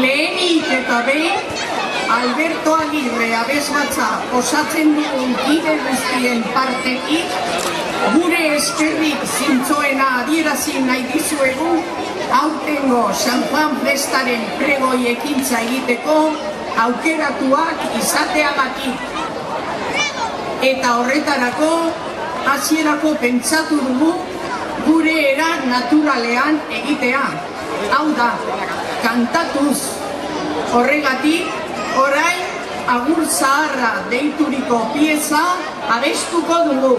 Lehenik eta behin, Alberto Agirre abesbatza osatzen dugun kide guztien partetik, gure eskerrik zintzoena adierazi nahi dizuegu, aurtengo San Juan festaren pregoi ekintza egiteko aukeratuak izateagatik. Eta horretarako, hasierako pentsatu dugu gure era naturalean egitea. Hau da, kantatuz. Horregatik, orain agur zaharra deituriko pieza abestuko dugu.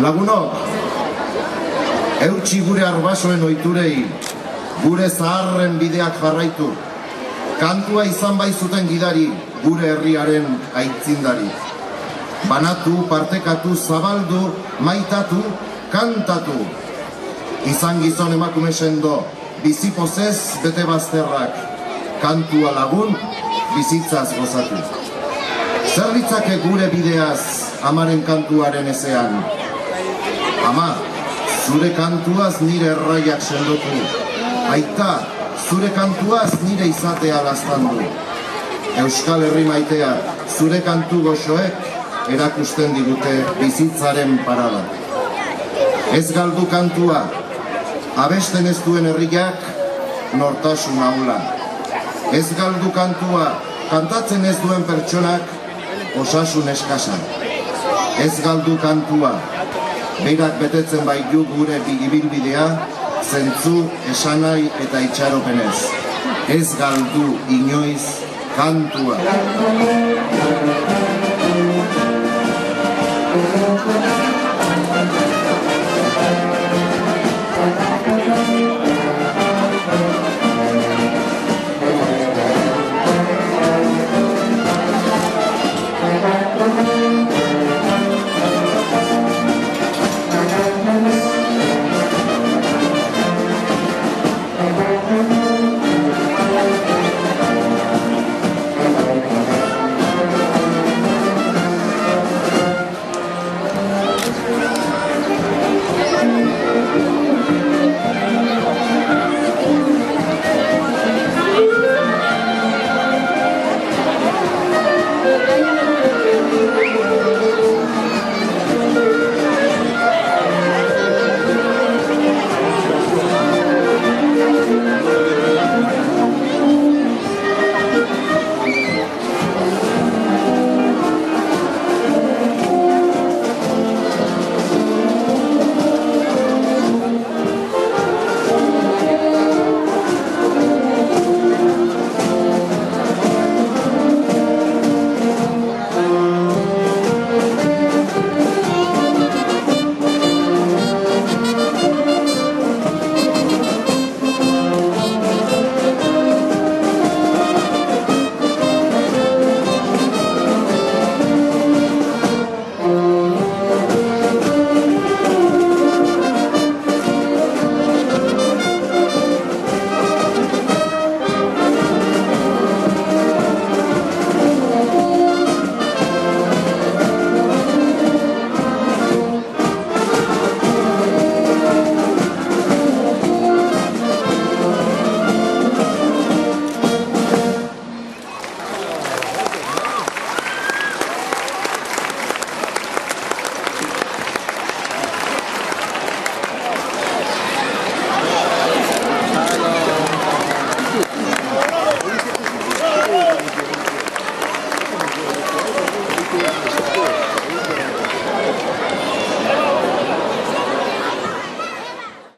Lagunok, eutsi gure arbasoen ohiturei, gure zaharren bideak jarraitu, kantua izan bai zuten gidari, gure herriaren aitzindari. Banatu, partekatu, zabaldu, maitatu, kantatu. Izan gizon emakume sendo, bizi pozez bete bazterrak, kantua lagun, bizitzaz gozatu. Zer ditzake gure bideaz, amaren kantuaren ezean? Ama, zure kantuaz nire erraiak sendotu. Aita, zure kantuaz nire izatea laztandu. Euskal Herri maitea, zure kantu goxoek erakusten digute bizitzaren parada. Ez galdu kantua, abesten ez duen herriak nortasun ahula. Ez galdu kantua, kantatzen ez duen pertsonak osasun eskasa. Ez galdu kantua, berak betetzen baitu gure ibilbidea, zentzu, esanai eta itxaropenez. Ez galdu inoiz kantua.